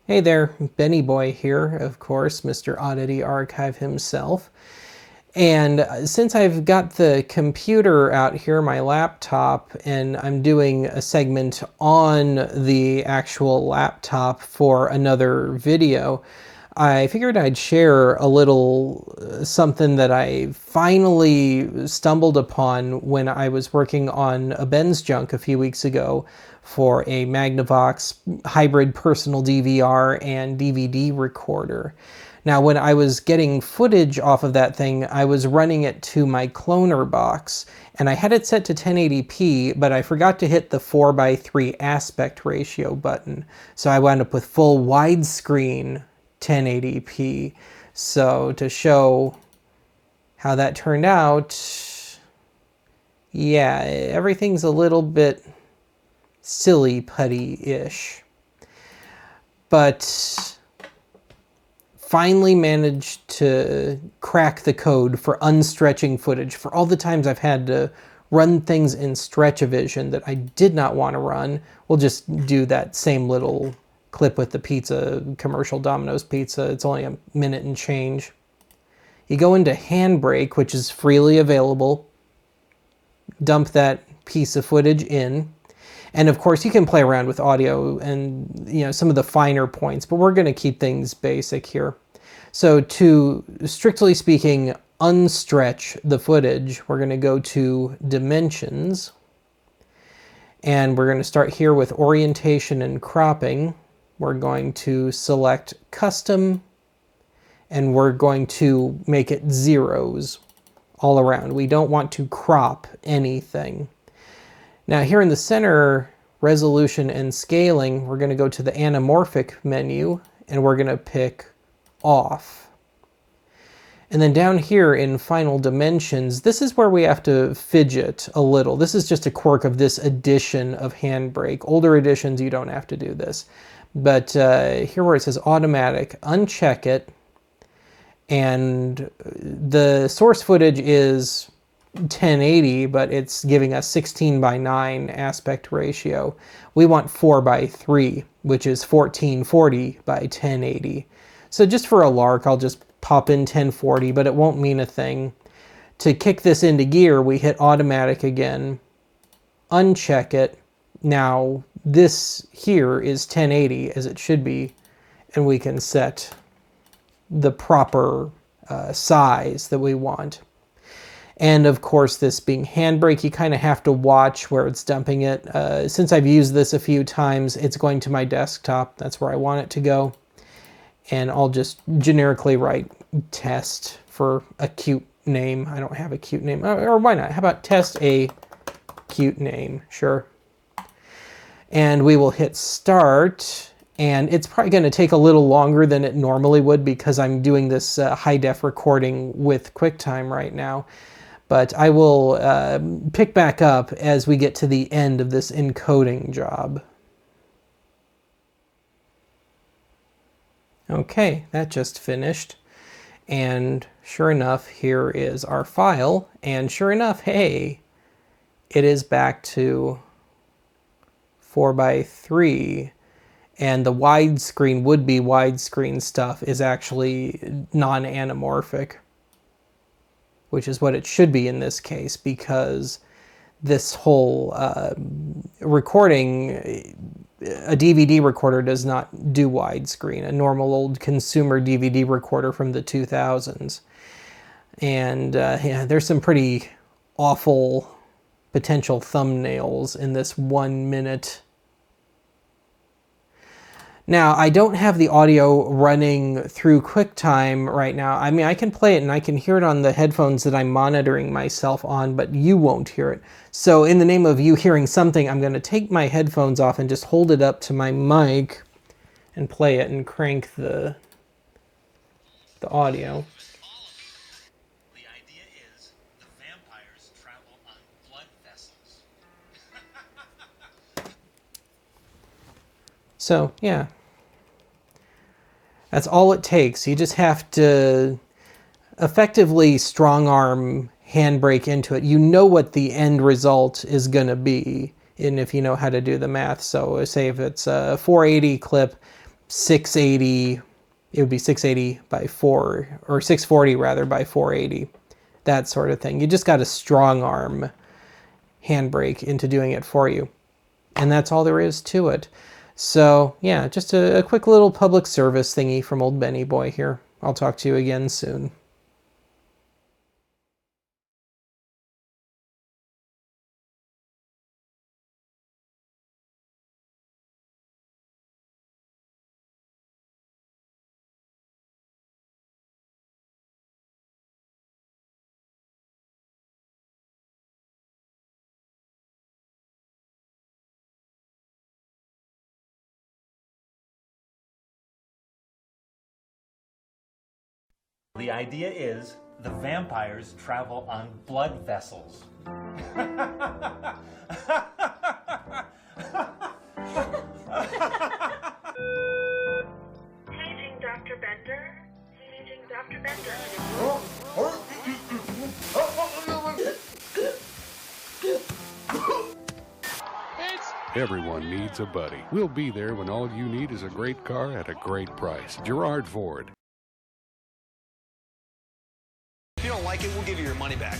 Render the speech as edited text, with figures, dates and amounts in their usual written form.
Hey there, Benny Boy here, of course, Mr. Oddity Archive himself. And since I've got the computer out here, my laptop, and I'm doing a segment on the actual laptop for another video, I figured I'd share a little something that I finally stumbled upon when I was working on a Ben's Junk a few weeks ago for a Magnavox hybrid personal DVR and DVD recorder. Now, when I was getting footage off of that thing, I was running it to my cloner box, and I had it set to 1080p, but I forgot to hit the 4:3 aspect ratio button. So I wound up with full widescreen 1080p. So to show how that turned out, yeah, everything's a little bit silly putty-ish. But finally managed to crack the code for unstretching footage. For all the times I've had to run things in Stretch-O-Vision that I did not want to run, we'll just do that same little clip with the pizza commercial, Domino's Pizza. It's only a minute and change. You go into HandBrake, which is freely available, dump that piece of footage in, and of course you can play around with audio and some of the finer points, but we're going to keep things basic here. So to, strictly speaking, unstretch the footage, we're going to go to Dimensions, and we're going to start here with Orientation and Cropping. We're going to select Custom, and we're going to make it zeros all around. We don't want to crop anything. Now here in the center, Resolution and Scaling, we're going to go to the Anamorphic menu, and we're going to pick Off. And then down here in Final Dimensions, this is where we have to fidget a little. This is just a quirk of this edition of HandBrake. Older editions, you don't have to do this. But here where it says Automatic, uncheck it. And the source footage is 1080, but it's giving us 16:9 aspect ratio. We want 4:3, which is 1440 by 1080. So just for a lark, I'll just pop in 1040, but it won't mean a thing. To kick this into gear, we hit Automatic again, uncheck it. Now this here is 1080 as it should be, and we can set the proper size that we want. And of course, this being HandBrake, you kind of have to watch where it's dumping it. Since I've used this a few times, it's going to my desktop. That's where I want it to go. And I'll just generically write test for a cute name. I don't have a cute name. Or why not? How about test a cute name? Sure. And we will hit start. And it's probably going to take a little longer than it normally would because I'm doing this high-def recording with QuickTime right now. But I will pick back up as we get to the end of this encoding job. Okay, that just finished. And sure enough, here is our file. And sure enough, hey, it is back to 4:3. And the widescreen, would-be widescreen stuff is actually non-anamorphic, which is what it should be in this case, because this whole recording, a DVD recorder does not do widescreen, a normal old consumer DVD recorder from the 2000s. And yeah, there's some pretty awful potential thumbnails in this 1 minute. Now, I don't have the audio running through QuickTime right now. I mean, I can play it and I can hear it on the headphones that I'm monitoring myself on, but you won't hear it. So in the name of you hearing something, I'm going to take my headphones off and just hold it up to my mic and play it and crank the audio. The idea is the vampires travel on blood vessels. So, yeah. That's all it takes. You just have to effectively strong-arm HandBrake into it. You know what the end result is going to be, and if you know how to do the math. So say if it's a 480 clip, 680, it would be 680 by 4, or 640 rather by 480, that sort of thing. You just got to strong arm HandBrake into doing it for you. And that's all there is to it. So yeah, just a quick little public service thingy from old Benny Boy here. I'll talk to you again soon. The idea is the vampires travel on blood vessels. Paging Dr. Bender. Paging Dr. Bender. Everyone needs a buddy. We'll be there when all you need is a great car at a great price. Gerard Ford. If you don't like it, we'll give you your money back.